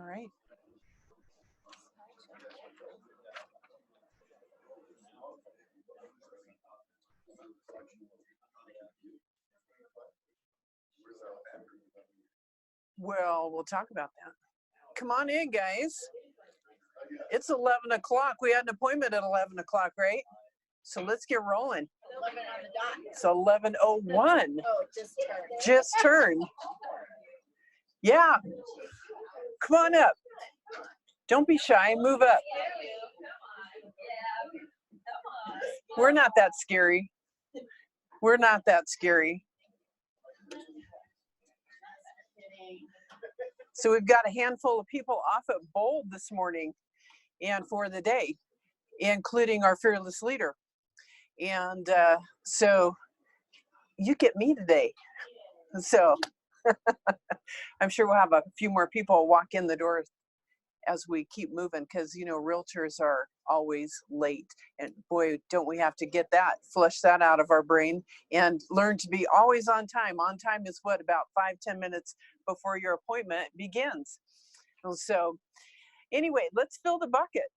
All right. Well, we'll talk about that. Come on in, guys. It's 11 o'clock. We had an appointment at 11 o'clock, right? So let's get rolling. 11 on the dot. It's 11:01. Oh, just turned. Just turned. Yeah. Come on up. Don't be shy. Move up. We're not that scary. We're not that scary. So we've got a handful of people off at Bold this morning and for the day, including our fearless leader. And so you get me today. So I'm sure we'll have a few more people walk in the door as we keep moving, because you know realtors are always late, and boy, don't we have to get that, flush that out of our brain and learn to be always on time. On time is what, about 5-10 minutes before your appointment begins. So anyway, let's fill the bucket.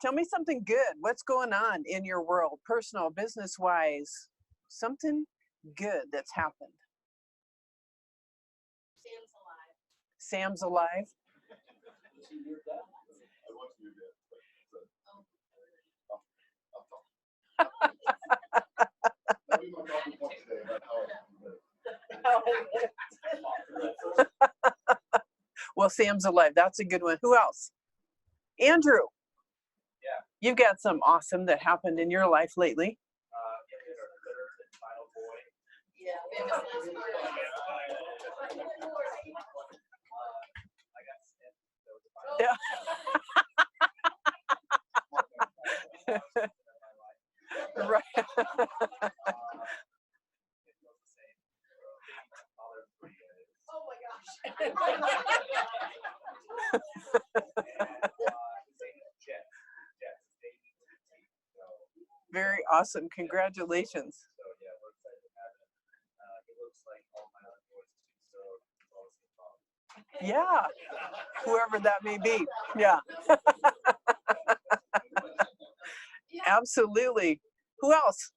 Tell me something good. What's going on in your world, personal, business wise? Something good that's happened. Sam's alive. Well, Sam's alive. That's a good one. Who else? Andrew. Yeah. You've got some awesome that happened in your life lately. Yeah. Right. Oh my gosh. Very awesome. Congratulations. Yeah. Whoever that may be. Yeah. Absolutely. Who else?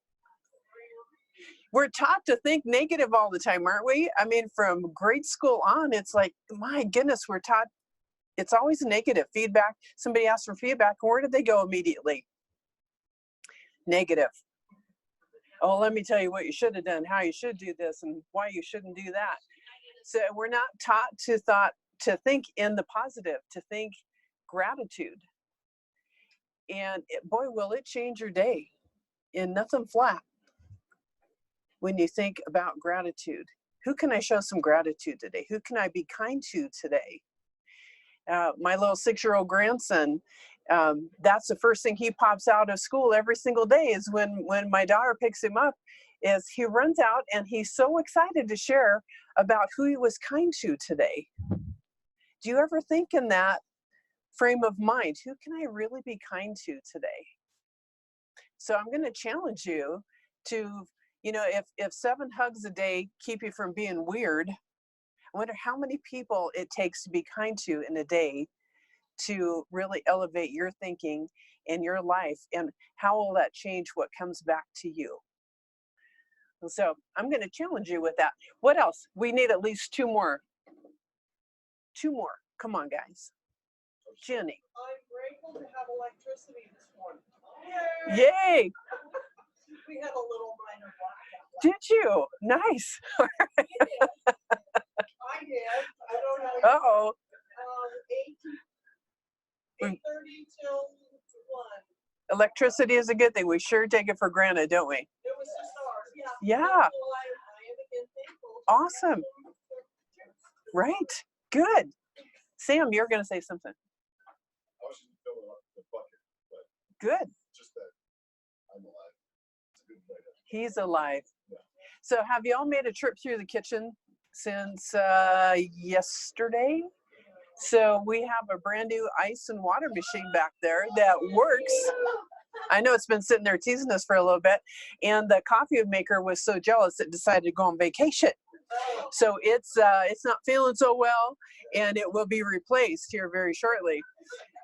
We're taught to think negative all the time, aren't we? I mean, from grade school on, it's like, my goodness, we're taught it's always negative feedback. Somebody asks for feedback, where did they go immediately? Negative. Oh, let me tell you what you should have done, how you should do this, and why you shouldn't do that. So we're not taught to think in the positive, to think gratitude. And boy, will it change your day in nothing flat when you think about gratitude. Who can I show some gratitude today? Who can I be kind to today? My little 6-year-old grandson, that's the first thing he pops out of school every single day is when my daughter picks him up, is he runs out and he's so excited to share about who he was kind to today. Do you ever think in that frame of mind, who can I really be kind to today? So I'm going to challenge you to, you know, if 7 hugs a day keep you from being weird, I wonder how many people it takes to be kind to in a day to really elevate your thinking in your life, and how will that change what comes back to you? So I'm going to challenge you with that. What else? We need at least 2 more. 2 more. Come on, guys. Jenny. I'm grateful to have electricity this morning. Yay! We had a little minor blackout. Did you? Nice. I did. I don't know. Uh-oh. 8:30 till 1. Electricity is a good thing. We sure take it for granted, don't we? It was just ours. Yeah. So I am again thankful. Awesome. Right. Good. Sam, you're going to say something. I was just filling up the bucket, but Good. just that I'm alive. It's a good way to. He's alive. Yeah. So have you all made a trip through the kitchen since yesterday? So we have a brand new ice and water machine back there that works. I know it's been sitting there teasing us for a little bit. And the coffee maker was so jealous it decided to go on vacation. So it's not feeling so well, and it will be replaced here very shortly.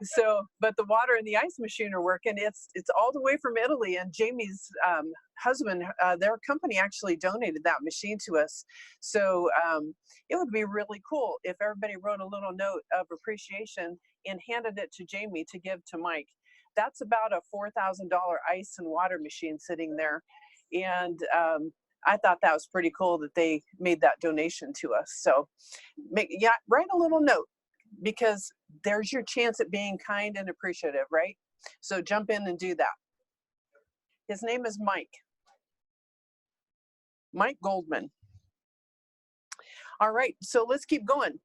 So, but the water and the ice machine are working. It's all the way from Italy, and Jamie's husband, their company actually donated that machine to us. So it would be really cool if everybody wrote a little note of appreciation and handed it to Jamie to give to Mike. That's about a $4,000 ice and water machine sitting there, and I thought that was pretty cool that they made that donation to us. So, write a little note, because there's your chance at being kind and appreciative, right? So jump in and do that. His name is Mike Goldman. All right, so let's keep going.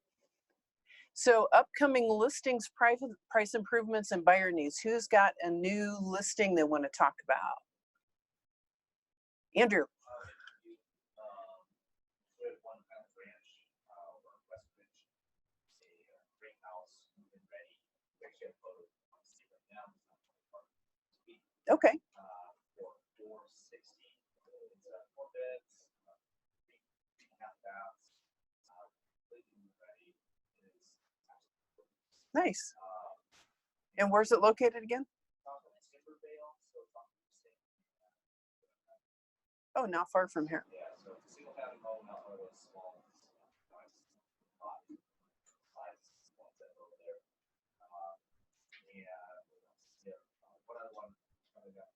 So upcoming listings, price improvements, and buyer needs. Who's got a new listing they want to talk about? Andrew. We have one kind of ranch over in West Ridge, a great house, moving ready. We actually have photos on the right now. Okay. For 460, it's 4 beds, 3.5 baths, completely ready. It is absolutely Nice. And where's it located again? Timbervale, so it's on the same. Oh, not far from here. Yeah, so it's a single family home, not one of those small size ones that are over there. And one other one I got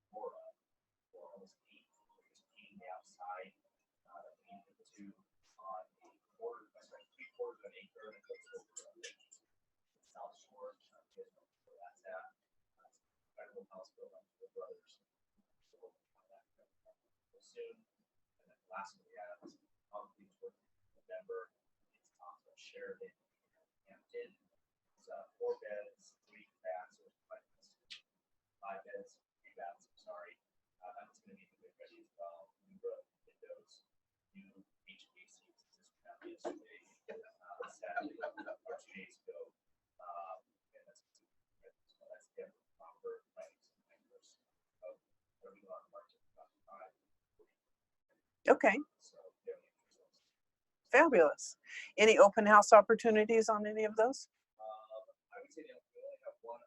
for almost 8, just painting the outside, painting the 2 on a quarter, sorry, 3/4 of an acre, and it goes over the South Shore. You guys know where that's at. Incredible house built by the brothers. So we'll find that soon. And then last one we have is probably towards November. It's off of Sheridan, Hampton. It's 4 beds, 3 baths, or 5 beds, 3 baths. I'm sorry. That's going to be the ready as well. New windows, new HVAC system out yesterday. Saturday or 2 days ago. And that's the proper plans and numbers of where we are market about 5. Okay. Fabulous. Any open house opportunities on any of those? I would say that we only have one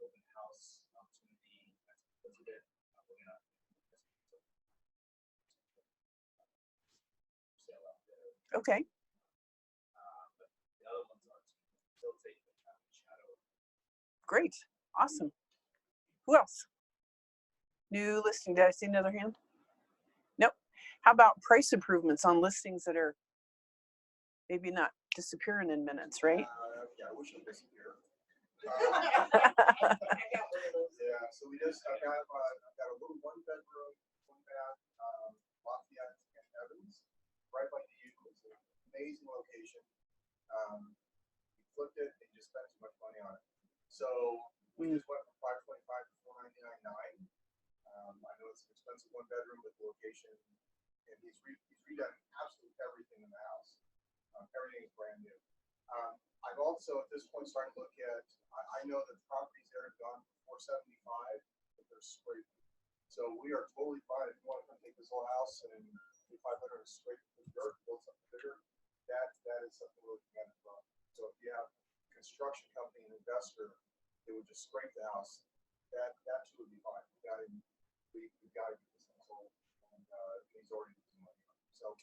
open house opportunity that's listed. We're gonna sell out there. Okay. But the other ones are still taking the shadow. Great. Awesome. Who else? New listing. Did I see another hand? Nope. How about price improvements on listings that are maybe not disappearing in minutes, right? Yeah, I wish it disappeared. I got one of those. Yeah, so I've got a little 1 bedroom, 1 bath, Lafayette and Evans, right by the U. It's an amazing location. We flipped it and just spent too much money on it. So we just went from 525 to 499.9. I know it's an expensive 1 bedroom, but the location, and he's redone absolutely everything in the house. Everything is brand new. I've also at this point started to look at. I know that the properties there have gone for 475, but they're scraping. So we are totally fine if you want to come take this whole house and do 500 and scrape the dirt, build something bigger. That is something we're looking at as well. So if you have a construction company and investor that would just scrape the house, that too would be fine. We've got to get this thing sold, and he's already doing money. So.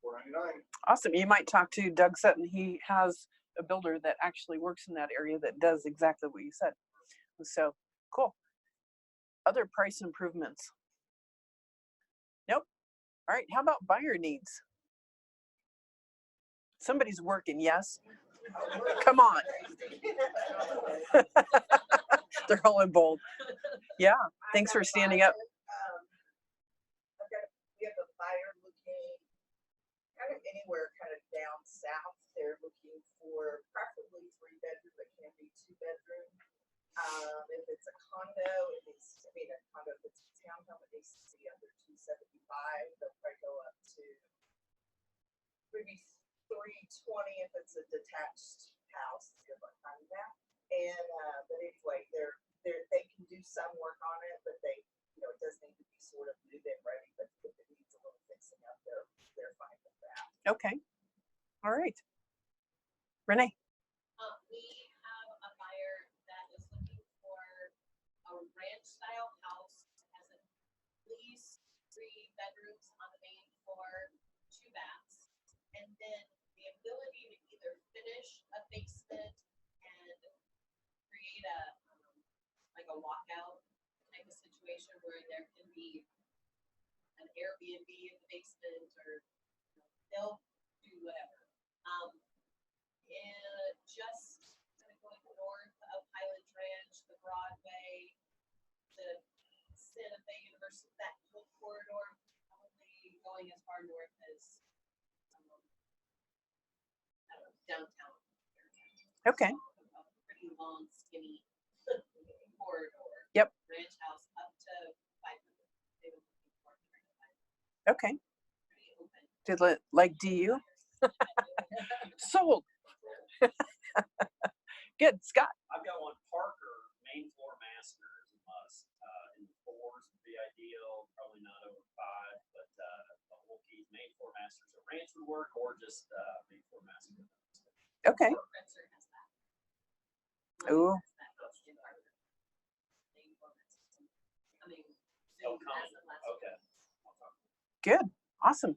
499. Awesome. You might talk to Doug Sutton. He has a builder that actually works in that area that does exactly what you said. So cool. Other price improvements? Nope. All right. How about buyer needs? Somebody's working. Yes. Come on. They're all in bold. Yeah. Thanks for standing up. We have a buyer looking kind of anywhere kind of down south. They're looking for preferably 3 bedroom, but can be 2 bedroom. If it's a condo, if it's a townhome, it needs to be under 275. They'll probably go up to maybe 320 if it's a detached house. Good luck finding that. And but anyway, they can do some work on it, but it does need to be sort of move-in ready. But if it needs a little fixing up, they're fine with that. Okay. All right. Renee. We have a buyer that is looking for a ranch style house, has at least 3 bedrooms on the main floor, 2 baths, and then the ability to either finish a basement and create a like a walkout type of situation where there can be an Airbnb in the basement, or they'll do whatever. And just kind of going north of Highlands Ranch, the Broadway, the Santa Fe University, that whole corridor, probably going as far north as I don't know, downtown. Okay. A pretty long, skinny corridor. Yep. Ranch house up to 500. They were looking for 300. Okay. Pretty open. Like DU? Sold. Good. Scott. I've got one, Parker, main floor master is a must. In the 4s would be ideal, probably not over 5, but the whole key main floor master. So ranch would work, or just main floor master. Okay. Spencer has that. Ooh. That's in our main floor master. Coming Oh, soon coming. as of last Okay. week. Good. Awesome.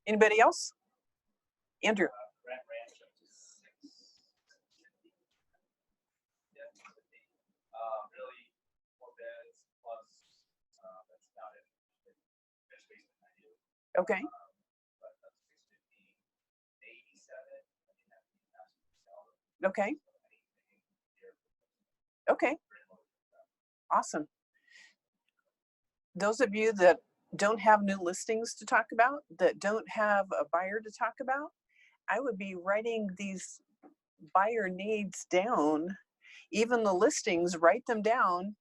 Anybody else? Andrew. Ranch up to 6. Really 4 beds plus that's about it. Finished basement idea. Okay. But that's 650, 87. I think that's the maximum salary. Okay. Okay. Awesome. Those of you that don't have new listings to talk about, that don't have a buyer to talk about, I would be writing these buyer needs down, even the listings, write them down,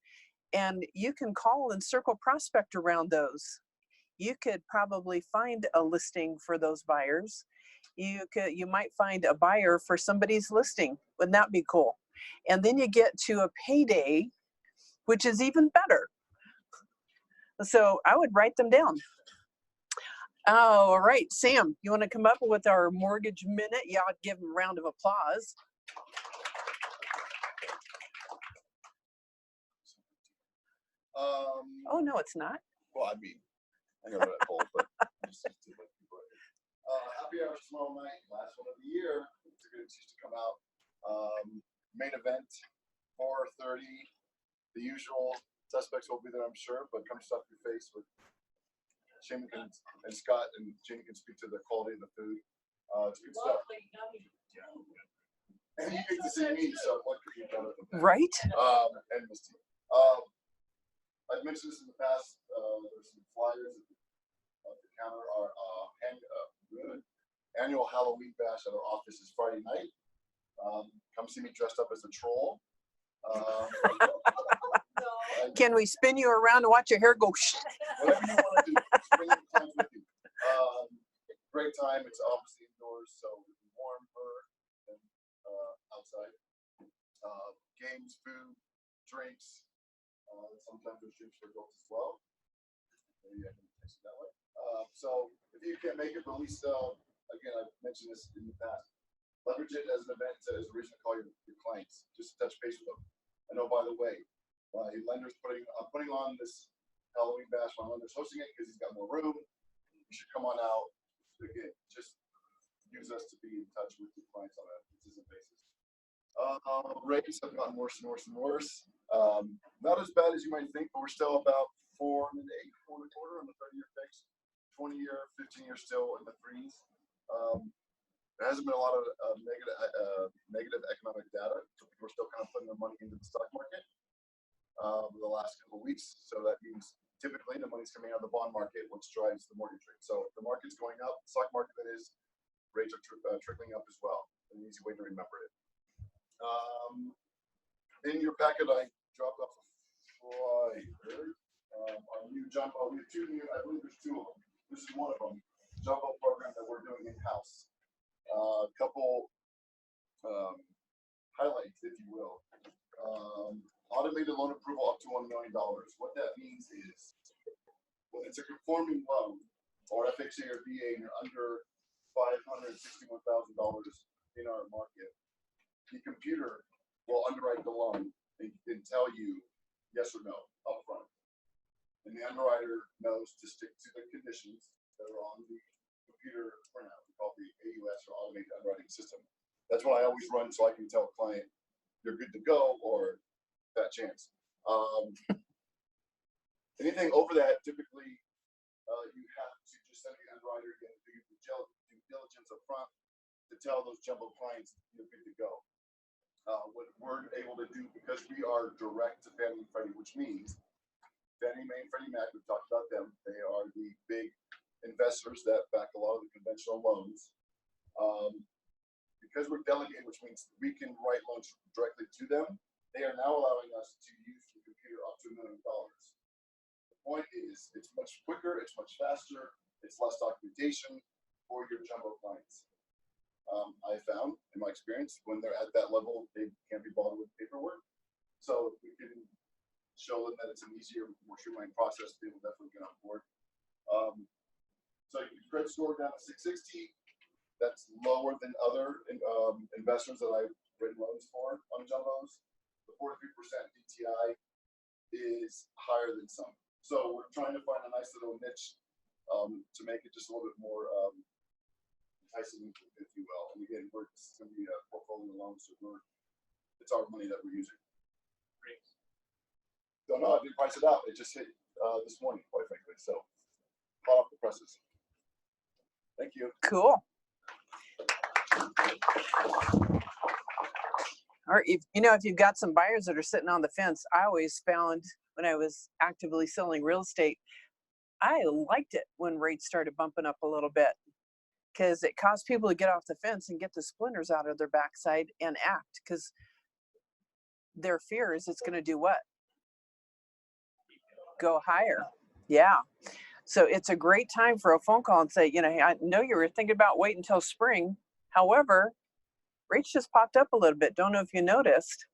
and you can call and circle prospect around those. You could probably find a listing for those buyers. You might find a buyer for somebody's listing. Wouldn't that be cool? And then you get to a payday, which is even better. So I would write them down. All right, Sam, you want to come up with our mortgage minute? Yeah, I'd give him a round of applause. Oh, no, it's not. Well, I mean, I know that old, but just to let people happy hour tomorrow night, last one of the year. It's a good excuse to come out. Main event, 4:30. The usual suspects will be there, I'm sure, but come stuff your face with Jamie and Scott, and Jamie can speak to the quality of the food. It's good stuff. Lovely, yummy. And you get to see me, so what could be better than that? Right? And Misty. I've mentioned this in the past. There's some flyers at the counter. Our annual Halloween bash at our office is Friday night. Come see me dressed up as a troll. Can we spin you around and watch your hair go? Whatever you want to do, bring your friends with you. Great time. It's obviously indoors, so it'll be warmer than outside. Games, food, drinks. Sometimes there's drinks for adults as well. Maybe I can text it that way. So if you can't make it, but at least again, I've mentioned this in the past. Leverage it as an event, as a reason to call your clients, just to touch base with them. I know, by the way, my lender's putting on this Halloween bash. My lender's hosting it because he's got more room. You should come on out. Again, just use us to be in touch with your clients on a consistent basis. Rates have gotten worse and worse and worse. Not as bad as you might think, but we're still about 4.8, 4.25 on the 30-year fix. 20-year, 15-year still in the 3s. There hasn't been a lot of negative economic data, so people are still kind of putting their money into the stock market over the last couple of weeks. So that means typically the money's coming out of the bond market, which drives the mortgage rate. So if the market's going up, the stock market that is, rates are trickling up as well. An easy way to remember it. In your packet, I dropped off a flyer. Our new jumbo, we have 2 new, I believe there's 2 of them. This is one of them, jumbo program that we're doing in-house. A couple highlights, if you will. Automated loan approval up to $1 million. What that means is, when it's a conforming loan, or FHA or VA and you're under $561,000 in our market, the computer will underwrite the loan and tell you yes or no upfront. And the underwriter knows to stick to the conditions that are on the computer printout. We call it the AUS, or automated underwriting system. That's what I always run so I can tell a client you're good to go or that chance. Anything over that, typically you have to just send the underwriter, you have to do due diligence up front to tell those jumbo clients you're good to go. What we're able to do, because we are direct to Fannie and Freddie, which means Fannie Mae and Freddie Mac, we've talked about them. They are the big investors that back a lot of the conventional loans. Because we're delegated, which means we can write loans directly to them, they are now allowing us to use the computer up to $1 million. The point is, it's much quicker, it's much faster, it's less documentation for your jumbo clients. I found, in my experience, when they're at that level, they can't be bothered with paperwork. So if we can show them that it's an easier, more streamlined process, they will definitely get on board. So your credit score down to 660. That's lower than other investors that I've written loans for on jumbos. The 43% DTI is higher than some. So we're trying to find a nice little niche to make it just a little bit more enticing, if you will. And again, it's going to be a portfolio loan, so it's our money that we're using. Great. Don't know, I didn't price it out. It just hit this morning, quite frankly. So, hot off the presses. Thank you. Cool. Or if you've got some buyers that are sitting on the fence, I always found when I was actively selling real estate, I liked it when rates started bumping up a little bit, because it caused people to get off the fence and get the splinters out of their backside and act, because their fear is it's going to do what? Go higher. Yeah. So it's a great time for a phone call and say, hey, I know you were thinking about waiting until spring. However, rates just popped up a little bit. Don't know if you noticed.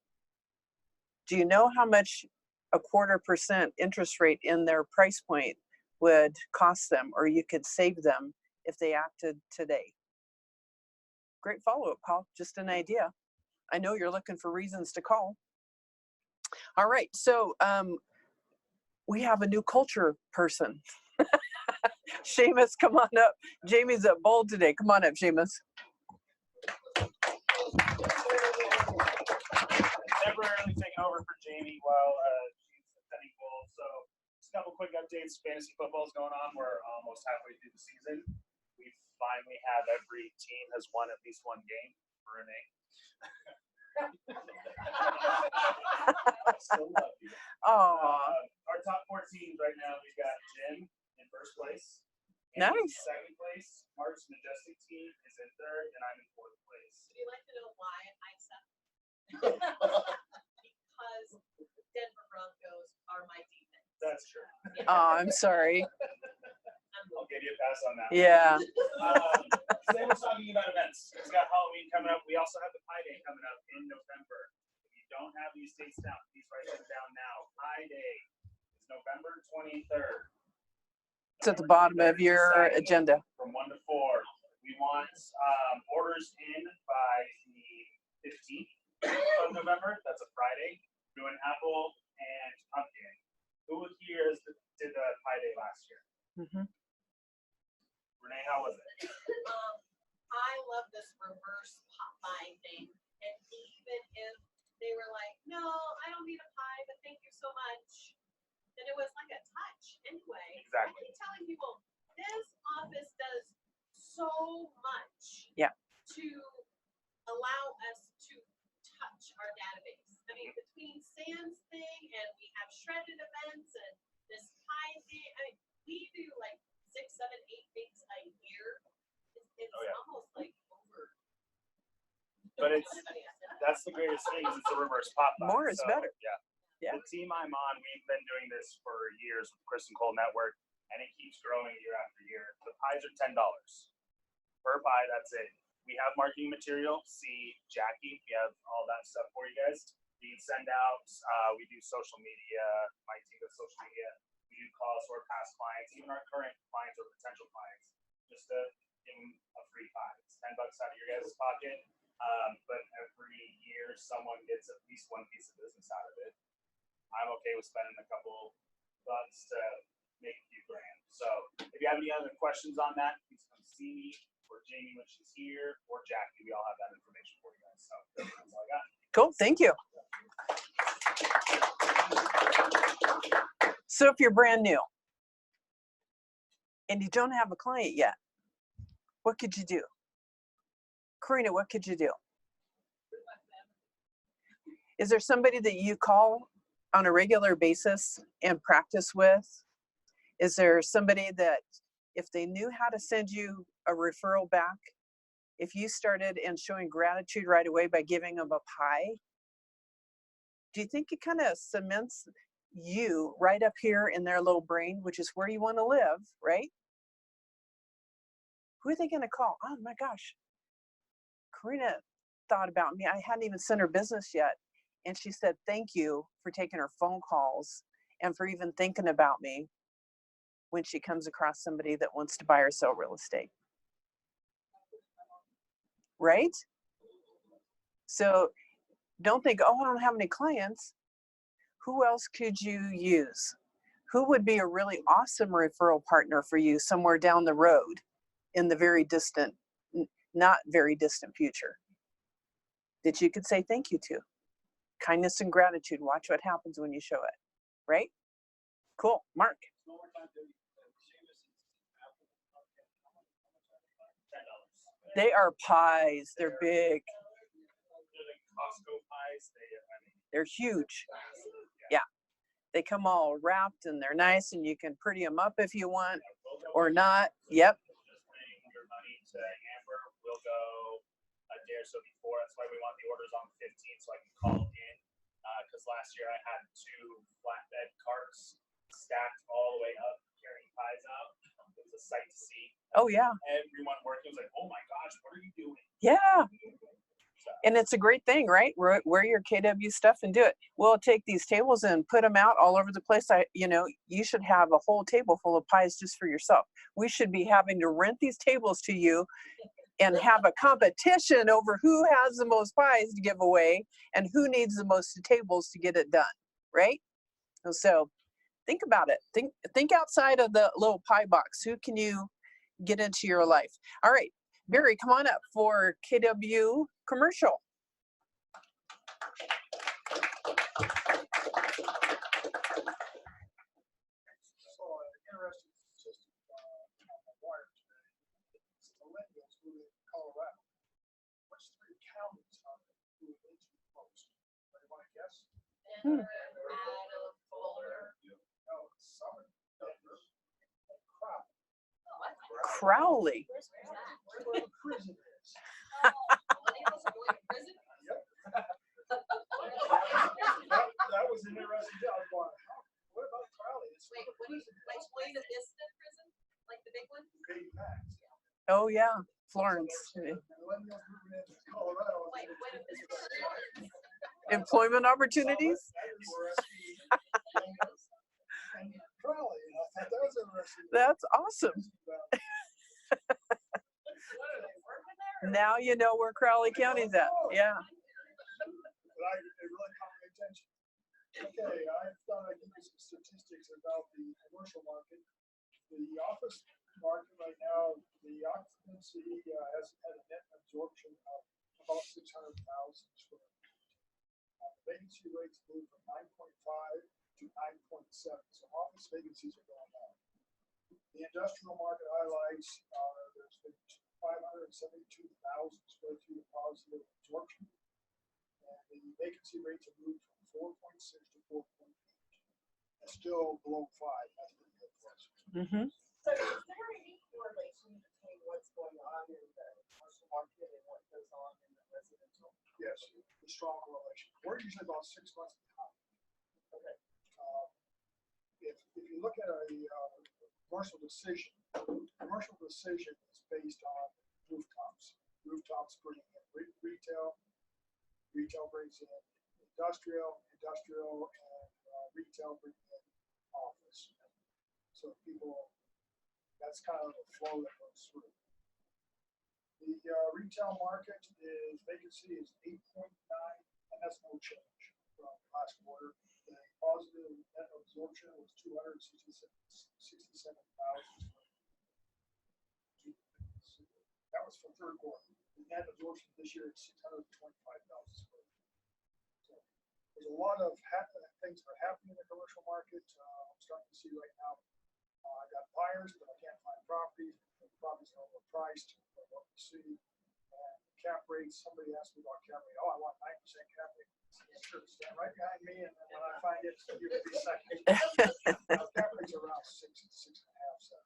Do you know how much a 0.25% interest rate in their price point would cost them, or you could save them if they acted today? Great follow-up call. Just an idea. I know you're looking for reasons to call. All right. So we have a new culture person. Seamus, come on up. Jamie's at Bold today. Come on up, Seamus. Temporarily taking over for Jamie while she's attending Bold. So just a couple quick updates. Fantasy football is going on. We're almost halfway through the season. We finally have every team has won at least one game for Renee. Still love you. Oh, Our top 4 teams right now, we've got Jim in first place. Nice. In second place. Mark's Majestic team is in third, and I'm in fourth place. Would you like to know why I suck? Because Denver Broncos are my defense. That's true. oh, I'm sorry. I'll give you a pass on that. Yeah. Today we're talking about events. We've got Halloween coming up. We also have the Pi Day coming up in November. If you don't have these dates down, please write them down now. Pi Day is November 23rd. It's at the bottom of your agenda. From 1 to 4. We want orders in by the 15th of November. That's a Friday. We're doing apple and pumpkin. Who here did the Pi Day last year? Mm-hmm. Renee, how was it? I love this reverse Popeye thing. And even if they were like, no, I don't need a pie, but thank you so much, then it was like a touch anyway. Exactly. I keep telling people, this office does so much to allow us to touch our database. I mean, between Sam's thing and we have shredded events and this pie thing, I mean, we do like 6, 7, 8 things a year. It's almost like over. But that's the greatest thing is it's a reverse Popeye. More is better. Yeah. The team I'm on, we've been doing this for years with Kristen Cole Network, and it keeps growing year after year. The pies are $10 per pie. That's it. We have marketing material. See Jackie. We have all that stuff for you guys. We can send out. We do social media. My team does social media. We we do calls to our past clients, even our current clients or potential clients, just to give them a free pie. It's $10 out of your guys' pocket, but every year someone gets at least one piece of business out of it. I'm okay with spending a couple bucks to make a few grand. So if you have any other questions on that, please come see me or Jamie when she's here, or Jackie. We all have that information for you guys. So that's all I got. Cool, thank you. So if you're brand new and you don't have a client yet, what could you do? Karina, what could you do? Is there somebody that you call on a regular basis and practice with? Is there somebody that if they knew how to send you a referral back, if you started and showing gratitude right away by giving them a pie, do you think it kind of cements you right up here in their little brain, which is where you want to live, right? Who are they going to call? Oh my gosh, Karina thought about me. I hadn't even sent her business yet. And she said, thank you for taking her phone calls and for even thinking about me when she comes across somebody that wants to buy or sell real estate. Right? So don't think, oh, I don't have any clients. Who else could you use? Who would be a really awesome referral partner for you somewhere down the road in the very distant, not very distant future that you could say thank you to? Kindness and gratitude. Watch what happens when you show it. Right? Cool. Mark. They are pies. They're big. They're like Costco pies. They're huge. Yeah. They come all wrapped and they're nice and you can pretty them up if you want or not. Yep. Just paying your money to Amber. We'll go a day or so before. That's why we want the orders on the 15th so I can call in. Because last year I had 2 flatbed carts stacked all the way up carrying pies out. It was a sight to see. Oh, yeah. Everyone working was like, oh my gosh, what are you doing? Yeah. So, And it's a great thing, right? Wear your KW stuff and do it. We'll take these tables and put them out all over the place. You should have a whole table full of pies just for yourself. We should be having to rent these tables to you and have a competition over who has the most pies to give away and who needs the most tables to get it done, right? And so think about it. Think outside of the little pie box. Who can you get into your life? All right, Barry, come on up for KW commercial. So, interesting statistic on the wire today. Millennials moving to Colorado. Which 3 counties are they moving into the most? Anybody want to guess? Denver, Adam, Boulder. No, it's Summit, Denver, and Crowd. Oh, I thought- Crowley. Where's that? Right where the prison is. Oh, millennials are going to prison? That was an interesting deal. I was going, what about Crowley? It's Wait, where the what do you, prison like is. Buena Vista prison? Like the big one? Big Max. Oh, yeah, Florence. Millennials moving into Colorado. Wait, Buena Vista. Employment opportunities? That is interesting. And Crowley, and I thought that was interesting. That's awesome. What are they working there? Now you know where Crowley County's at. Yeah. But it really caught my attention. Okay, I thought I'd give you some statistics about the commercial market. The office market right now, the occupancy has had a net absorption of about 600,000 square feet. The vacancy rates moved from 9.5 to 9.7, so office vacancies are going down. The industrial market highlights are there's been 572,000 square feet of positive absorption. And the vacancy rates have moved from 4.6 to 4.8. That's still below 5. That's pretty good for us. Mm-hmm. So is there any correlation between what's going on in the commercial market and what goes on in the residential? Yes, a strong correlation. We're usually about 6 months behind. Okay. If you look at a commercial decision is based on rooftops. Rooftops bring in retail brings in industrial, and retail bring in office. So people, that's kind of the flow that goes through. The retail market is vacancy is 8.9, and that's no change from last quarter. The positive net absorption was 267,000. That was for third quarter. The net absorption this year is 625,000 square feet. So there's a lot of things that are happening in the commercial market. I'm starting to see right now. I got buyers, but I can't find properties. The properties are overpriced. What we see, and cap rates. Somebody asked me about cap rate. Oh, I want 9% cap rate. Sure, stand right behind me, and then when I find it, give it 3 seconds. Cap rates are around 6, 6.5, 7.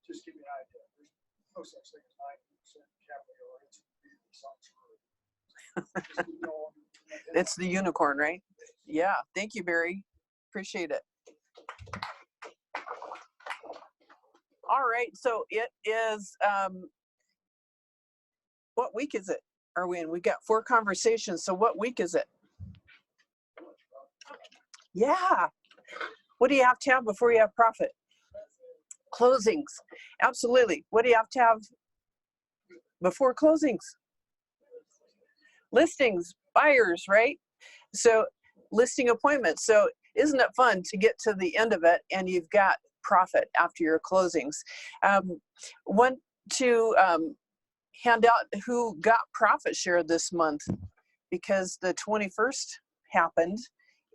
Just give you an idea. There's no such thing as 9% cap rate, or it's really something screwed. Just keep going. It's the unicorn, right? Yeah. Thank you, Barry. Appreciate it. All right. So it is, what week is it? Are we in? We got 4 conversations. So what week is it? Yeah. What do you have to have before you have profit? Closings. Absolutely. What do you have to have before closings? Listings, buyers, right? So listing appointments. So isn't it fun to get to the end of it and you've got profit after your closings? Want to hand out who got profit share this month, because the 21st happened.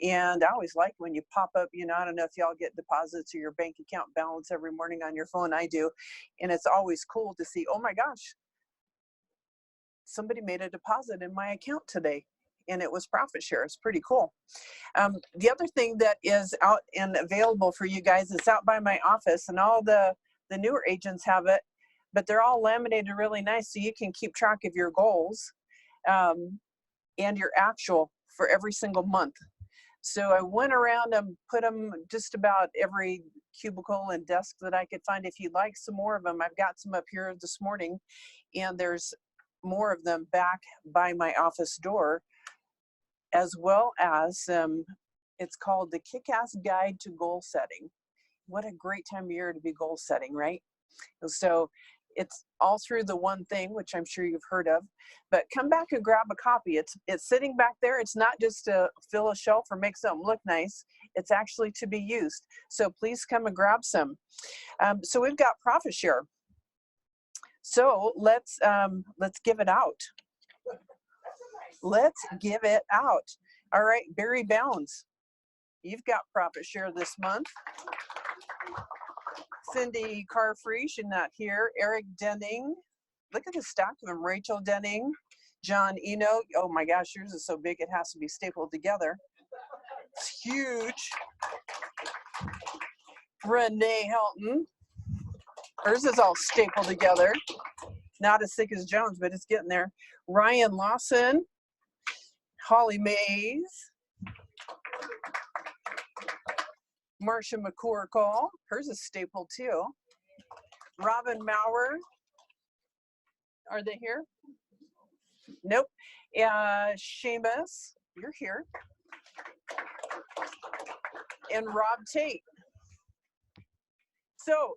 And I always like when you pop up, you know, I don't know if y'all get deposits or your bank account balance every morning on your phone. I do. And it's always cool to see, oh my gosh, somebody made a deposit in my account today. And it was profit share. It's pretty cool. The other thing that is out and available for you guys is out by my office, and all the newer agents have it, but they're all laminated really nice so you can keep track of your goals and your actual for every single month. So I went around and put them just about every cubicle and desk that I could find. If you'd like some more of them, I've got some up here this morning, and there's more of them back by my office door, as well as it's called the Kick-Ass Guide to Goal Setting. What a great time of year to be goal setting, right? So it's all through the one thing, which I'm sure you've heard of, but come back and grab a copy. It's sitting back there. It's not just to fill a shelf or make something look nice. It's actually to be used. So please come and grab some. So we've got profit share. So let's give it out. Let's give it out. All right, Barry Bounds, you've got profit share this month. Cindy Carfree, she's not here. Eric Denning, look at the stack of them. Rachel Denning, John Eno. Oh my gosh, yours is so big it has to be stapled together. It's huge. Renee Helton, hers is all stapled together. Not as thick as Jones, but it's getting there. Ryan Lawson, Holly Mays, Marcia McCorkle, hers is stapled too. Robin Maurer, are they here? Nope. Seamus, you're here. And Rob Tate. So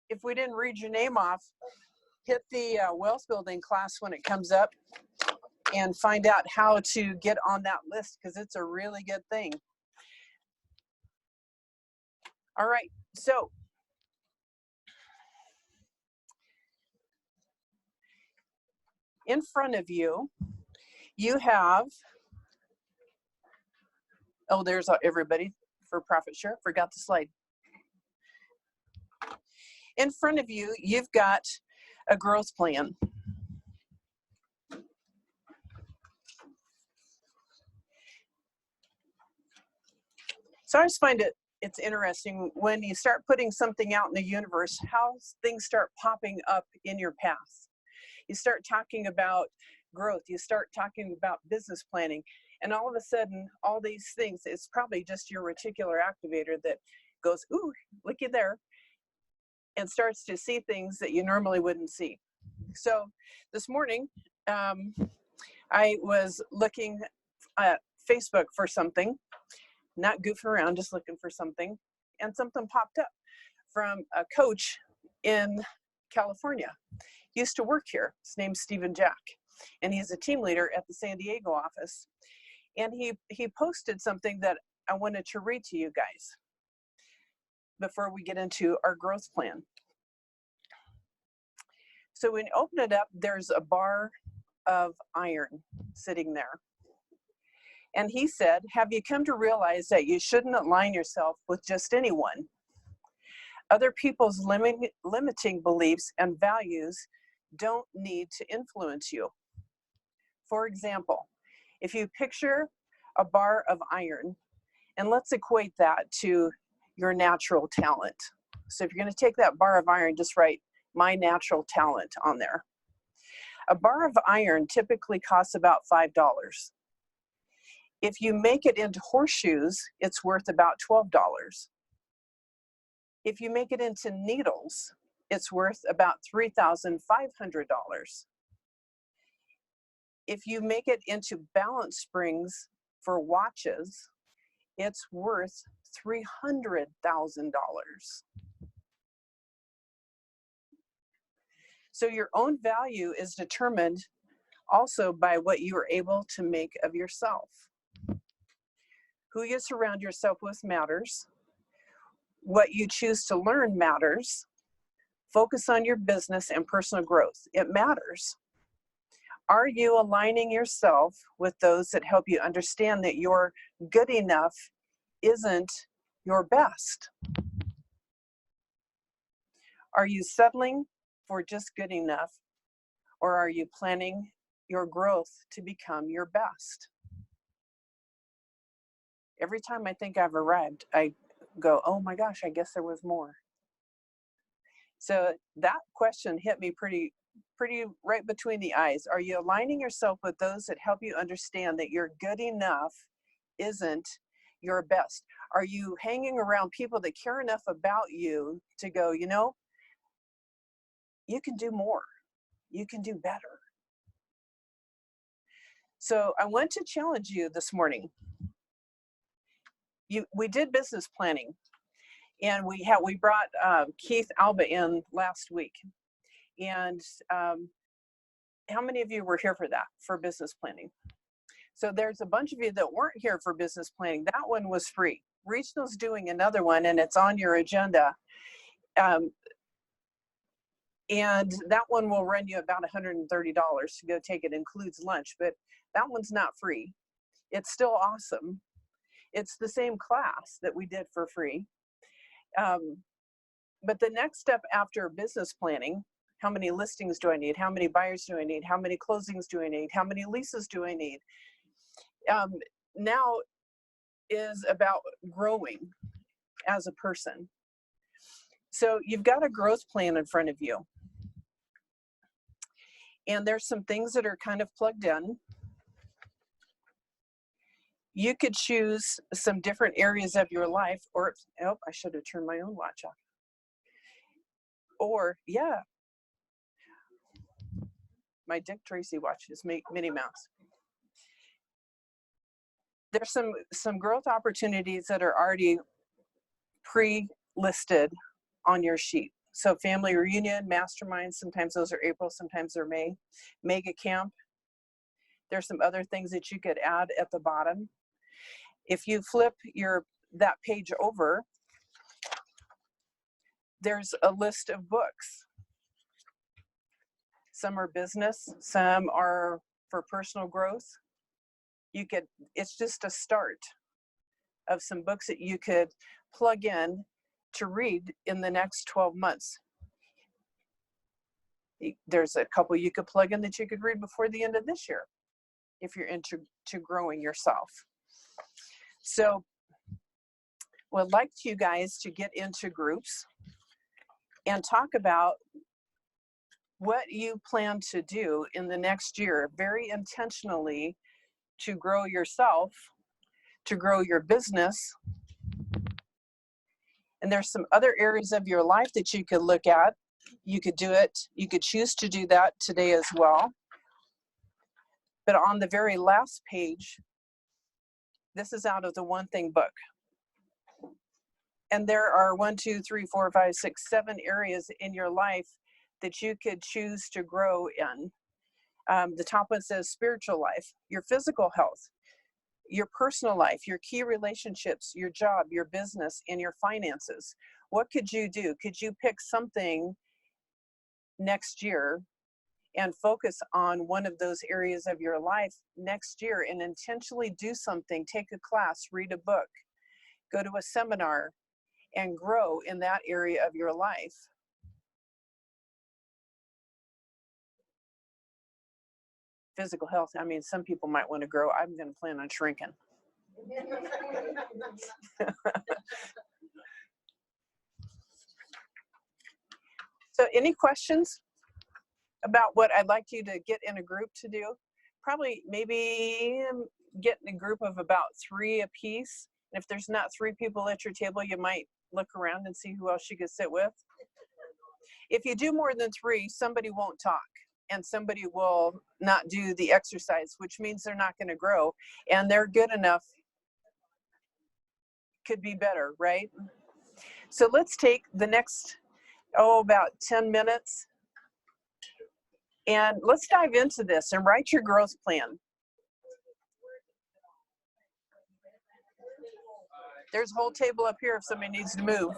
if we didn't read your name off, hit the Wealth Building class when it comes up and find out how to get on that list, because it's a really good thing. All right, so in front of you, you have, oh, there's everybody for profit share. Forgot the slide. In front of you, you've got a growth plan. So I just find it's interesting when you start putting something out in the universe, how things start popping up in your path. You start talking about growth, you start talking about business planning, and all of a sudden, all these things, it's probably just your reticular activator that goes, ooh, looky there, and starts to see things that you normally wouldn't see. So this morning, I was looking at Facebook for something, not goofing around, just looking for something, and something popped up. from a coach in California. He used to work here. His name's Stephen Jack, and he's a team leader at the San Diego office. And he posted something that I wanted to read to you guys before we get into our growth plan. So when you open it up, there's a bar of iron sitting there. And he said, have you come to realize that you shouldn't align yourself with just anyone? Other people's limiting beliefs and values don't need to influence you. For example, if you picture a bar of iron, and let's equate that to your natural talent. So if you're going to take that bar of iron, just write my natural talent on there. A bar of iron typically costs about $5. If you make it into horseshoes, it's worth about $12. If you make it into needles, it's worth about $3,500. If you make it into balance springs for watches, it's worth $300,000. So your own value is determined also by what you are able to make of yourself. Who you surround yourself with matters. What you choose to learn matters. Focus on your business and personal growth. It matters. Are you aligning yourself with those that help you understand that your good enough isn't your best? Are you settling for just good enough, or are you planning your growth to become your best? Every time I think I've arrived, I go, oh my gosh, I guess there was more. So that question hit me pretty right between the eyes. Are you aligning yourself with those that help you understand that your good enough isn't your best? Are you hanging around people that care enough about you to go, you know, you can do more, you can do better? So I want to challenge you this morning. We did business planning, and we brought Keith Alba in last week. And how many of you were here for that, for business planning? So there's a bunch of you that weren't here for business planning. That one was free. Regional's doing another one, and it's on your agenda. And that one will run you about $130 to go take. It includes lunch, but that one's not free. It's still awesome. It's the same class that we did for free. But the next step after business planning, how many listings do I need? How many buyers do I need? How many closings do I need? How many leases do I need? Now is about growing as a person. So you've got a growth plan in front of you. And there's some things that are kind of plugged in. You could choose some different areas of your life, or, oh, I should have turned my own watch off. Or, yeah, my Dick Tracy watch is Minnie Mouse. There's some growth opportunities that are already pre-listed on your sheet. So family reunion, mastermind, sometimes those are April, sometimes they're May. Mega camp. There's some other things that you could add at the bottom. If you flip that page over, there's a list of books. Some are business, some are for personal growth. It's just a start of some books that you could plug in to read in the next 12 months. There's a couple you could plug in that you could read before the end of this year if you're into growing yourself. So would like you guys to get into groups and talk about what you plan to do in the next year very intentionally to grow yourself, to grow your business. And there's some other areas of your life that you could look at. You could do it. You could choose to do that today as well. But on the very last page, this is out of the One Thing book. And there are 1, 2, 3, 4, 5, 6, 7 areas in your life that you could choose to grow in. The top one says spiritual life, your physical health, your personal life, your key relationships, your job, your business, and your finances. What could you do? Could you pick something next year and focus on one of those areas of your life next year and intentionally do something? Take a class, read a book, go to a seminar, and grow in that area of your life. Physical health, I mean, some people might want to grow. I'm going to plan on shrinking. So any questions about what I'd like you to get in a group to do? Probably maybe get in a group of about 3 apiece. And if there's not 3 people at your table, you might look around and see who else you could sit with. If you do more than 3, somebody won't talk and somebody will not do the exercise, which means they're not going to grow, and they're good enough. Could be better, right? So let's take the next, about 10 minutes and let's dive into this and write your growth plan. There's a whole table up here if somebody needs to move.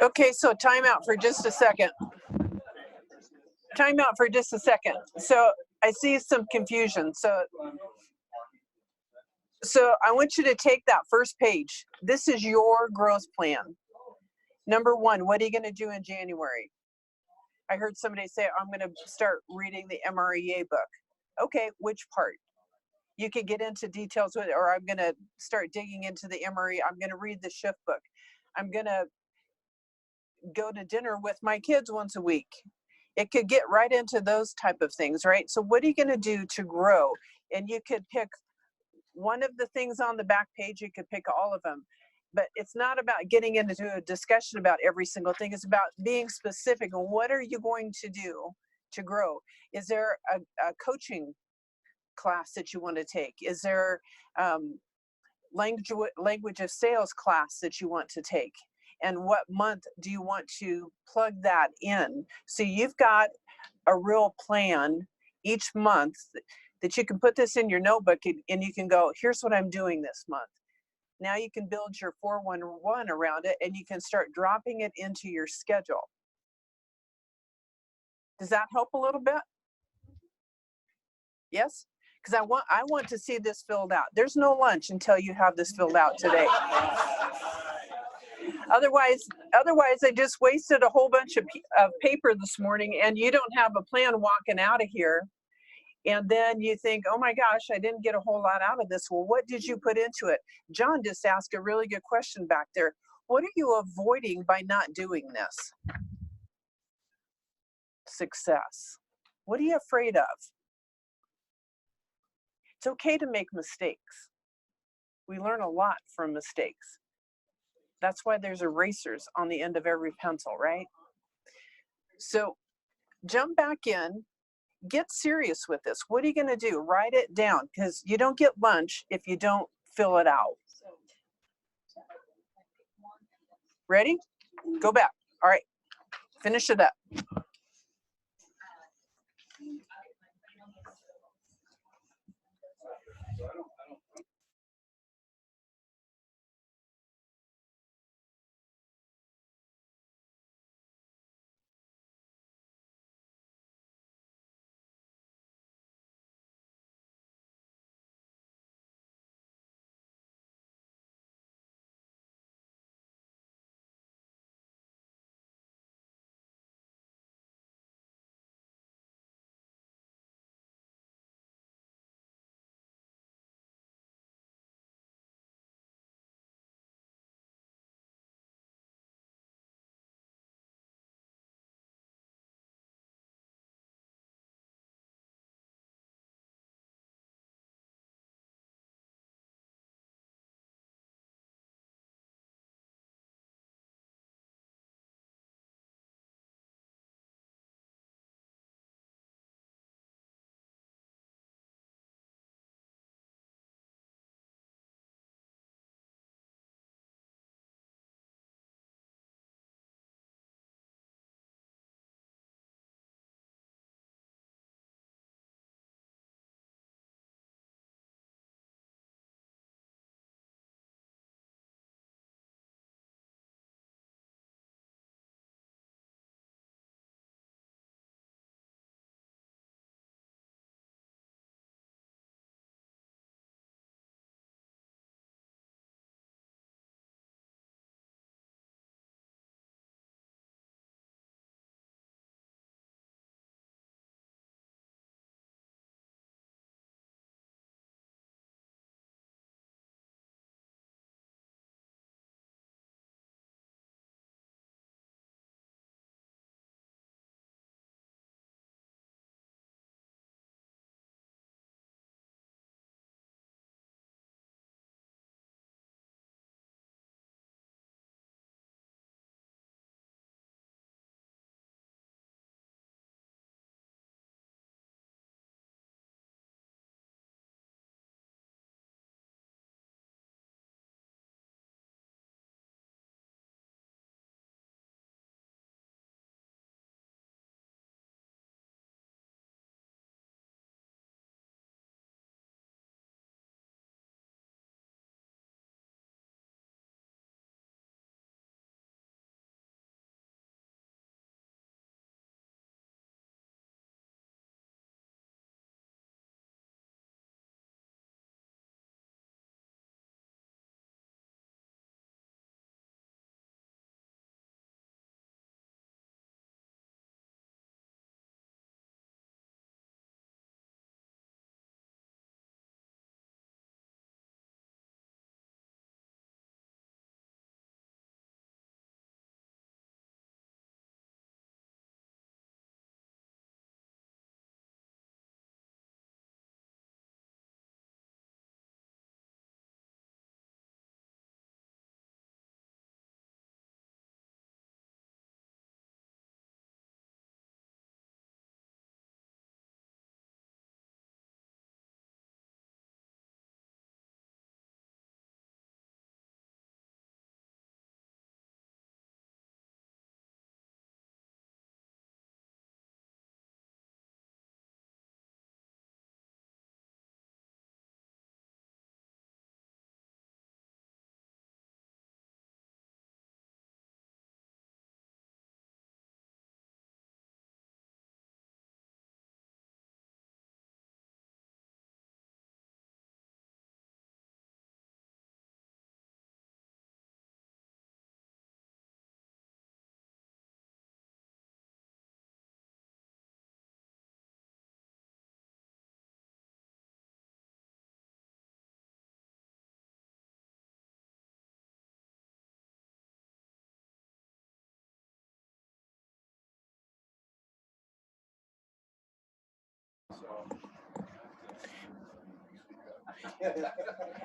Okay, so time out for just a second. Time out for just a second. So I see some confusion. So I want you to take that first page. This is your growth plan. Number one, what are you going to do in January? I heard somebody say, I'm going to start reading the MREA book. Okay, which part? You could get into details with it, or I'm going to start digging into the MRE. I'm going to read the shift book. I'm going to go to dinner with my kids once a week. It could get right into those type of things, right? So what are you going to do to grow? And you could pick one of the things on the back page, you could pick all of them. But it's not about getting into a discussion about every single thing. It's about being specific. What are you going to do to grow? Is there a coaching class that you want to take? Is there language of sales class that you want to take? And what month do you want to plug that in? So you've got a real plan each month that you can put this in your notebook and you can go, here's what I'm doing this month. Now you can build your 411 around it and you can start dropping it into your schedule. Does that help a little bit? Yes? Because I want to see this filled out. There's no lunch until you have this filled out today. Otherwise, I just wasted a whole bunch of paper this morning and you don't have a plan walking out of here. And then you think, oh my gosh, I didn't get a whole lot out of this. Well, what did you put into it? John just asked a really good question back there. What are you avoiding by not doing this? Success. What are you afraid of? It's okay to make mistakes. We learn a lot from mistakes. That's why there's erasers on the end of every pencil, right? So jump back in. Get serious with this. What are you going to do? Write it down, because you don't get lunch if you don't fill it out. Ready? Go back. All right. Finish it up.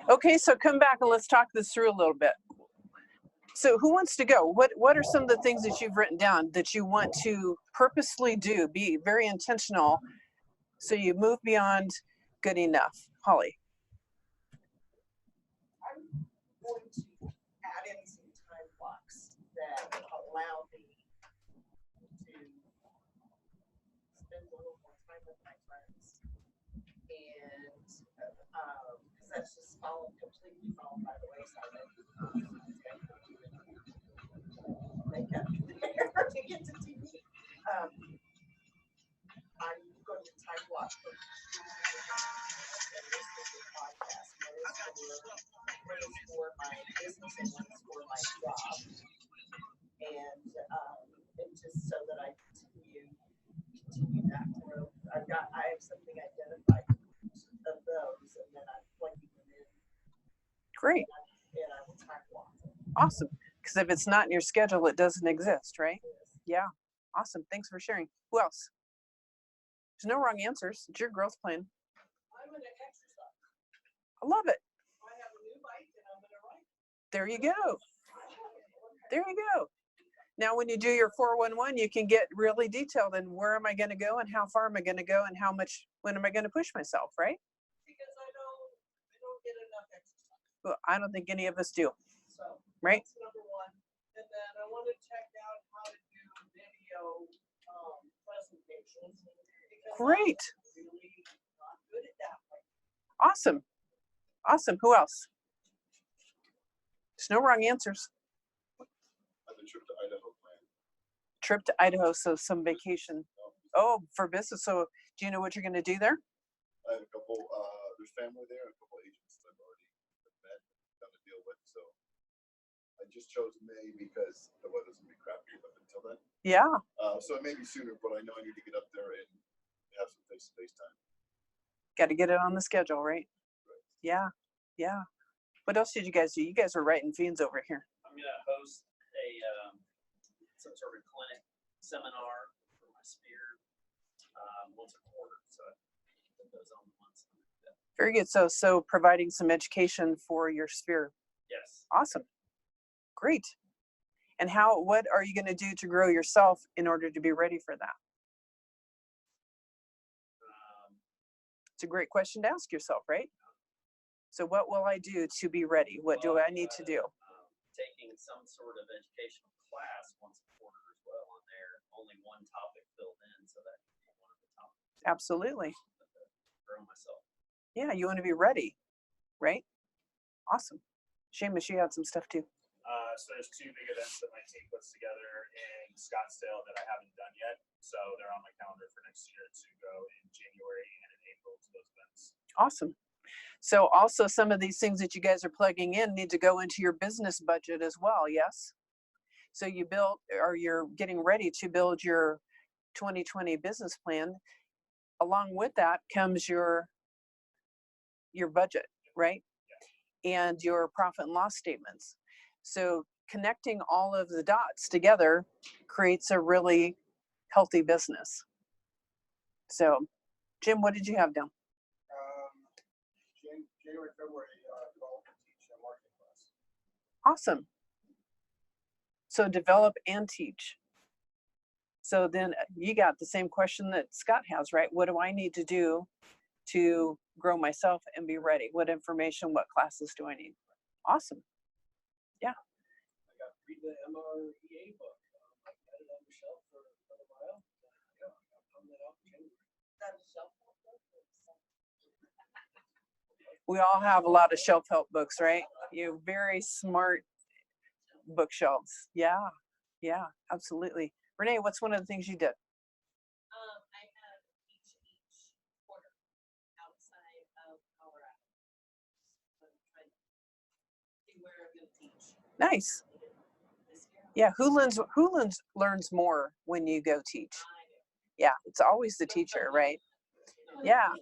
Okay, so come back and let's talk this through a little bit. So who wants to go? What are some of the things that you've written down that you want to purposely do, be very intentional, so you move beyond good enough? Holly. I'm going to add in some time blocks that allow me to spend a little more time with my friends. And, because that's just completely fallen by the wayside. Make up to get to TV. I'm going to time block for podcast. One is for my business and one is for my job. And just so that I continue that growth. I have something identified of those, and then I'm plugging them in. Great. And I will time block them. Awesome. Because if it's not in your schedule, it doesn't exist, right? Yeah. Awesome. Thanks for sharing. Who else? There's no wrong answers. It's your growth plan. I'm gonna exercise. I love it. I have a new bike and I'm gonna ride. There you go. There you go. Now, when you do your 411, you can get really detailed in where am I going to go and how far am I going to go and when am I going to push myself, right? Because I don't get enough exercise. Well, I don't think any of us do, So right? that's number one. And then I want to check out how to do video presentations. Because Great. I'm really not good at that. Awesome. Awesome. Who else? There's no wrong answers. The trip to Idaho plan. Trip to Idaho, so some vacation. Oh, for business. So do you know what you're going to do there? I have a couple, there's family there, a couple agents that I've already met, done a deal with, so I just chose May because the weather's gonna be crappy up until then. Yeah. So it may be sooner, but I know I need to get up there and have some face-to-face time. Got to get it on the schedule, right? Yeah. Yeah. What else did you guys do? You guys were writing fiends over here. I'm gonna host some sort of clinic seminar for my sphere once a quarter. So it goes on once. Very good. So providing some education for your sphere. Yes. Awesome. Great. And what are you going to do to grow yourself in order to be ready for that? It's a great question to ask yourself, right? So what will I do to be ready? What do I need to do? Taking some sort of educational class once a quarter as well on there. Only one topic filled in, so that can be one of the topics. Absolutely. Grow myself. Yeah, you want to be ready, right? Awesome. Seamus, you had some stuff too. So there's 2 big events that my team puts together in Scottsdale that I haven't done yet. So they're on my calendar for next year to go in January and in April to those events. Awesome. So also some of these things that you guys are plugging in need to go into your business budget as well, yes? So you're getting ready to build your 2020 business plan. Along with that comes your budget, right? And your profit and loss statements. So connecting all of the dots together creates a really healthy business. So Jim, what did you have down? January, February, develop and teach a marketing class. Awesome. So develop and teach. So then you got the same question that Scott has, right? What do I need to do to grow myself and be ready? What information, what classes do I need? Awesome. Yeah. I got to read the MREA book. I got it on the shelf for a while. Yeah, I'm coming out in January. That is shelf. We all have a lot of shelf help books, right? You very smart bookshelves. Yeah. Yeah, absolutely. Renee, what's one of the things you did? I have each quarter outside of Colorado. So I'm trying to see where I'm going to teach. Nice. This year. Yeah, who learns more when you go teach? Yeah, it's always the teacher, right? Yeah.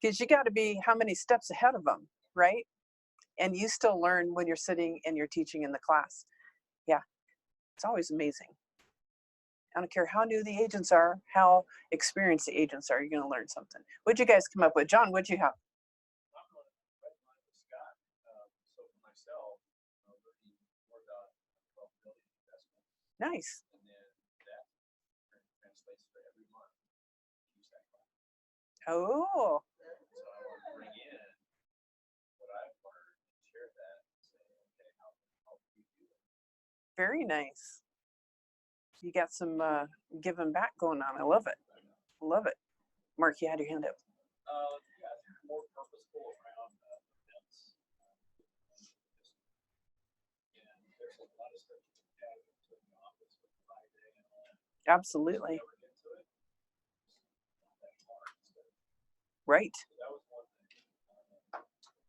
Because you got to be how many steps ahead of them, right? And you still learn when you're sitting and you're teaching in the class. Yeah, it's always amazing. I don't care how new the agents are, how experienced the agents are, you're going to learn something. What'd you guys come up with? John, what'd you have? Nice. And then that translates for every month. Use that class. Oh, So I want to bring in what I've learned and share that and say, okay, how do you do it? very nice. You got some giving back going on. I love it. Love it. Mark, you had your hand up. Yeah, I think more purposeful around events. And there's a lot of stuff you can have into the office with Friday and all that. Absolutely. Never get to it. It's not that hard. So Right. that was one thing.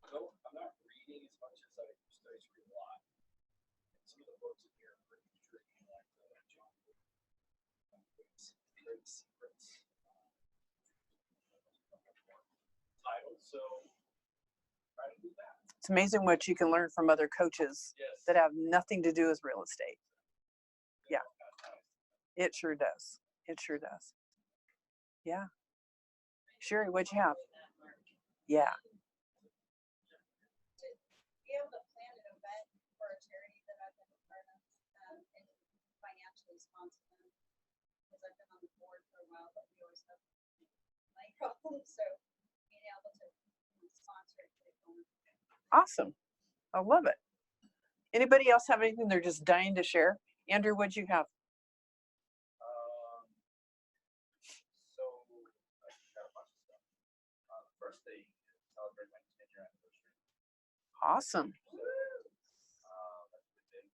So I'm not reading as much as I used to. I used to read a lot. And some of the books in here are pretty tricky, like John Wood, Great Secrets. Title, so try to do that. It's amazing what you can learn from other coaches Yes. that have nothing to do with real estate. Yeah. It sure does. It sure does. Yeah. Sherry, what'd you have? Yeah. To be able to plan an event for a charity that I've been a part of and financially sponsor them, because I've been on the board for a while, but we always have money problems, so being able to sponsor it. Awesome. I love it. Anybody else have anything they're just dying to share? Andrew, what'd you have? So I got a bunch of stuff. The first day is celebrate my 10-year anniversary. Awesome. That's a good thing.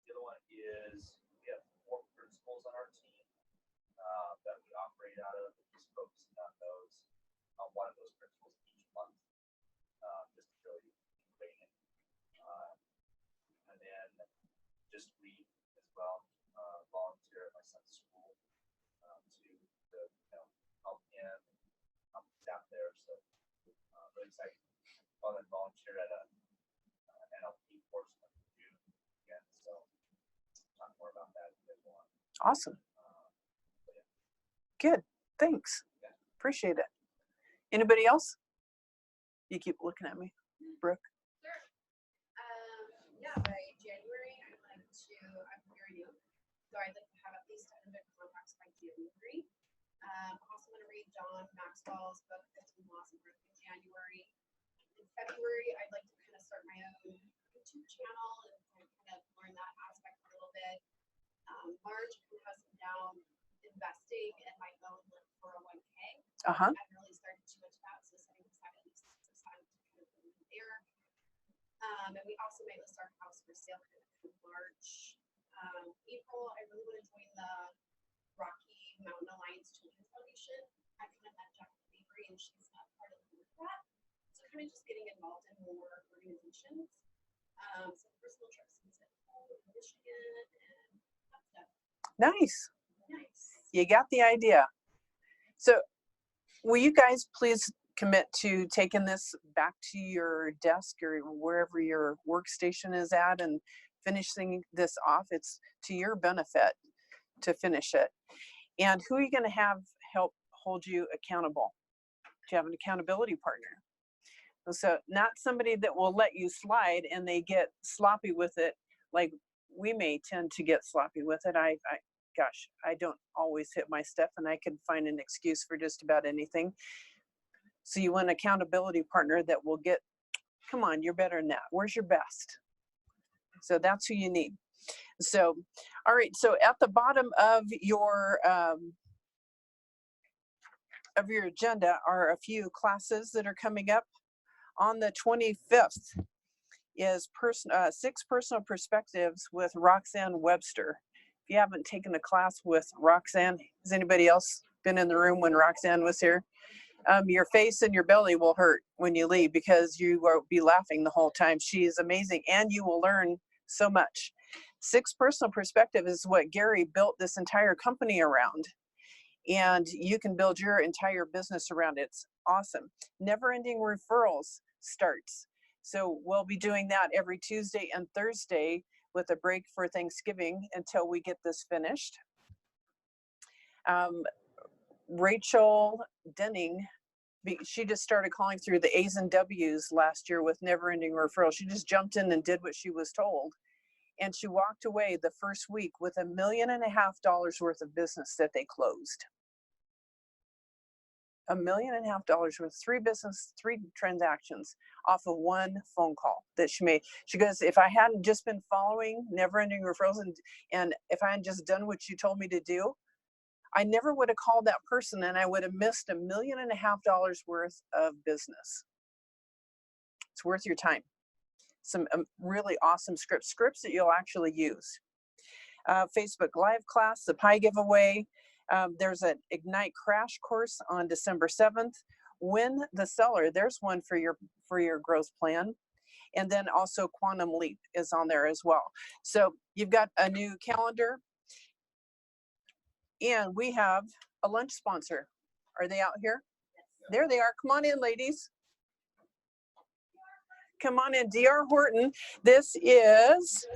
The other one is we have 4 principals on our team that we operate out of, just focusing on those, one of those principles each month, just to really ingrain it. And then just read as well, volunteer at my son's school to help him, help staff there. So really excited. Well, then volunteer at a NLP course in June again. So talk more about that if you want. Awesome. Good. Thanks. Appreciate it. Anybody else? You keep looking at me, Brooke. Sure. Yeah, by January, I'm very new, so I'd like to have at least 100 contacts by January. I'm also going to read John Maxwell's book, 15 Laws of Growth, in January. In February, I'd like to kind of start my own YouTube channel and kind of learn that aspect a little bit. March, I'm going to have some down investing in my own 401k. Uh-huh. I haven't really started too much of that, so setting aside at least some time to kind of go in there. And we also might list our house for sale kind of in March. April, I really want to join the Rocky Mountain Alliance Children's Foundation. I kind of met Jackie Avery, and she's not part of the group that. So kind of just getting involved in more organizations. Some personal trips in Michigan and that stuff. Nice. Nice. You got the idea. So will you guys please commit to taking this back to your desk or wherever your workstation is at and finishing this off? It's to your benefit to finish it. And who are you going to have help hold you accountable? Do you have an accountability partner? So not somebody that will let you slide and they get sloppy with it, like we may tend to get sloppy with it. Gosh, I don't always hit my stuff, and I can find an excuse for just about anything. So you want an accountability partner that will get, come on, you're better than that. Where's your best? So that's who you need. So, all right. So at the bottom of your agenda are a few classes that are coming up. On the 25th is 6 personal perspectives with Roxanne Webster. If you haven't taken a class with Roxanne, has anybody else been in the room when Roxanne was here? Your face and your belly will hurt when you leave because you will be laughing the whole time. She is amazing, and you will learn so much. 6 personal perspective is what Gary built this entire company around, and you can build your entire business around it. It's awesome. Never ending referrals starts. So we'll be doing that every Tuesday and Thursday with a break for Thanksgiving until we get this finished. Rachel Denning, she just started calling through the A's and W's last year with never ending referrals. She just jumped in and did what she was told. And she walked away the first week with $1.5 million worth of business that they closed. $1.5 million worth, three transactions off of one phone call that she made. She goes, if I hadn't just been following Never Ending Referrals and if I hadn't just done what you told me to do, I never would have called that person and I would have missed $1.5 million worth of business. It's worth your time. Some really awesome scripts that you'll actually use. Facebook Live class, the pie giveaway. There's an Ignite crash course on December 7th. Win the Seller, there's one for your growth plan. And then also Quantum Leap is on there as well. So you've got a new calendar. And we have a lunch sponsor. Are they out here? There they are. Come on in, ladies. Come on in, DR Horton. This is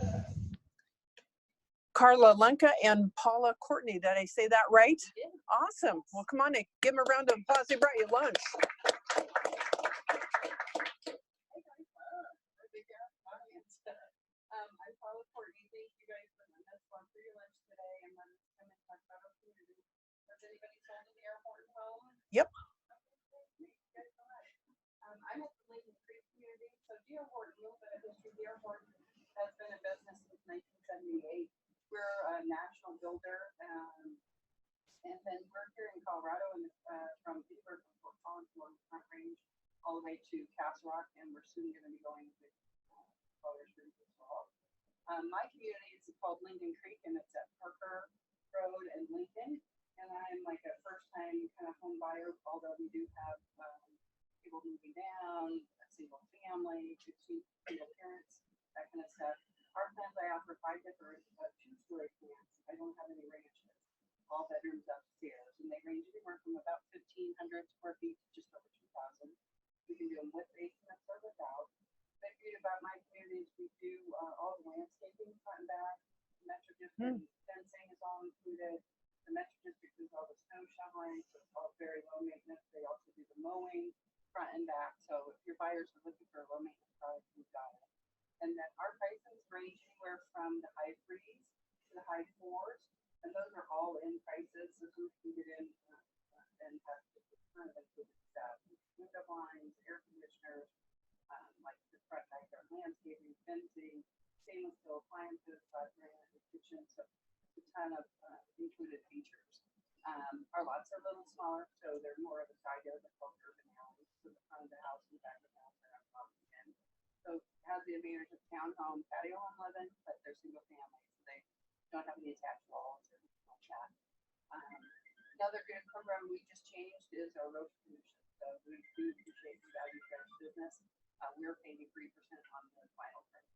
Carla Lunka and Paula Courtney. Did I say that right? Awesome. Well, come on in. Give them a round of applause. They brought you lunch. I'm Paula Courtney. Thank you guys for letting us sponsor your lunch today and letting us come and talk about our community. Has anybody sold an DR Horton home? Yep. Thank you guys so much. I'm at the Lincoln Creek community. So DR Horton, a little bit of history. DR Horton has been in business since 1978. We're a national builder, and then we're here in Colorado, and from anywhere from Fort Collins, Front Range, all the way to Castle Rock, and we're soon going to be going to Colorado Springs as well. My community is called Lincoln Creek, and it's at Parker Road and Lincoln. And I'm like a first-time kind of home buyer, although we do have people moving down, a single family, 15 single parents, that kind of stuff. Our plans, I offer 5 different two-story plans. I don't have any ranches. All bedrooms upstairs, and they range anywhere from about 1,500 square feet to just over 2,000. We can do them with basements or without. The beauty about my community is we do all the landscaping front and back. The Metro District fencing is all included. The Metro District does all the snow shoveling, so it's all very low maintenance. They also do the mowing front and back. So if your buyers are looking for a low maintenance product, we've got it. And then our prices range anywhere from the high 3s to the high 4s, and those are all in prices. So you can get in and have kind of included stuff, window blinds, air conditioners, like the front backyard landscaping, fencing, stainless steel appliances, granite kitchen, so a ton of included features. Our lots are a little smaller, so they're more of a side yard than called urban alleys. So the front of the house and the back of the house are up top again. So it has the advantage of townhome patio home living, but they're single family, so they don't have any attached walls or anything like that. Another good program we just changed is our road commission. So we do appreciate the value of our business. We're paying 3% on the final price.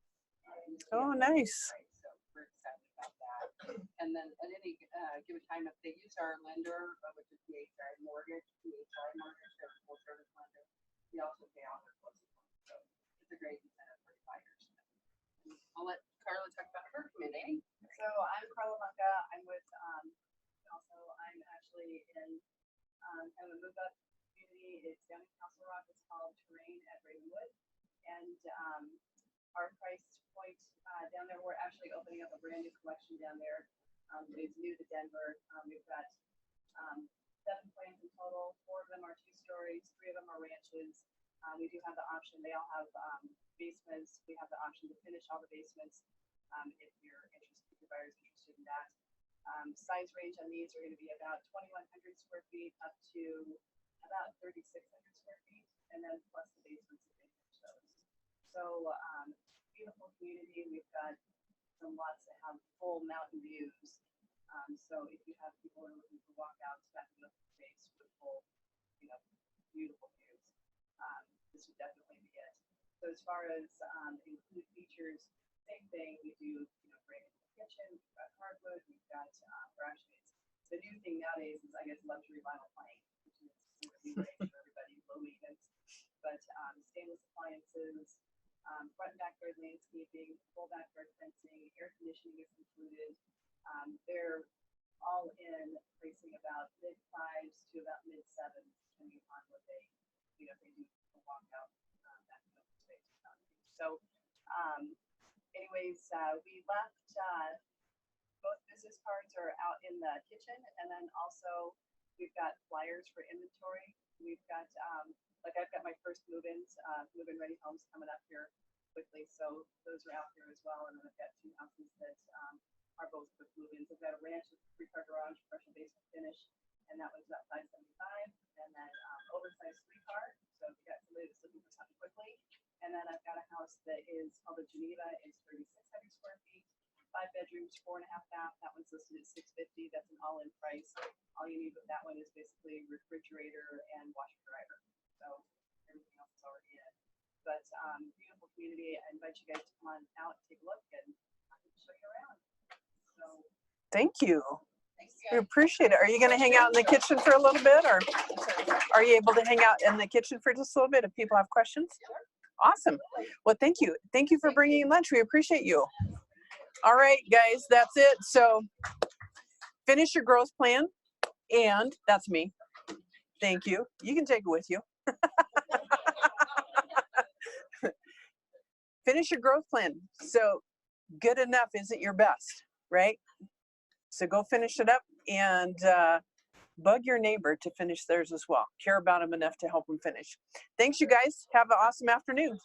Oh, nice. So we're excited about that. And then at any given time, if they use our lender, which is PHI Mortgage, they're a full service lender, we also pay off their closing costs. So it's a great incentive for buyers. I'll let Carla talk about her community. So I'm Carla Lunka. I'm with I'm actually in kind of a move up community. It's down in Castle Rock. It's called Terrain at Ravenwood. And our price point down there, we're actually opening up a brand new collection down there. It's new to Denver. We've got 7 plans in total. 4 of them are 2 stories, 3 of them are ranches. We do have the option. They all have basements. We have the option to finish all the basements if you're interested, if your buyer's interested in that. Size range on these are going to be about 2,100 square feet up to about 3,600 square feet, and then plus the basements that they finish those. So beautiful community. We've got some lots that have full mountain views. So if you have people who are looking to walk out, back in the space with full, beautiful views, this would definitely be it. So as far as include features, same thing. We do, great in the kitchen. We've got hardwood. We've got the new thing nowadays is, I guess, luxury vinyl plank, which is great for everybody, low maintenance. But stainless appliances, front and backyard landscaping, full backyard fencing, air conditioning is included. They're all in pricing about mid-5s to about mid-7s, depending upon what they do a walkout, that kind of space. So anyways, we left, both business cards are out in the kitchen, and then also we've got flyers for inventory. We've got, like I've got my first move-ins, move-in ready homes coming up here quickly, so those are out there as well. And then I've got 2 houses that are both quick move-ins. I've got a ranch with 3-car garage, commercial basement finish, and that was about $575. And then oversized 3-car, so if you got somebody that's looking for something quickly. And then I've got a house that is called a Geneva. It's 3,600 square feet, 5 bedrooms, 4.5 bath. That one's listed at $650. That's an all-in price. All you need with that one is basically refrigerator and washer dryer. So everything else is already in. But beautiful community. I invite you guys to come on out, take a look, and I can show you around. So Thank you. Thanks, We guys. appreciate it. Are you going to hang out in the kitchen for a little bit, or are you able to hang out in the kitchen for just a little bit if people have questions? Awesome. Well, thank you. Thank you for bringing in lunch. We appreciate you. All right, guys, that's it. So finish your growth plan, and that's me. Thank you. You can take it with you. Finish your growth plan. So good enough isn't your best, right? So go finish it up, and bug your neighbor to finish theirs as well. Care about them enough to help them finish. Thanks, you guys. Have an awesome afternoon.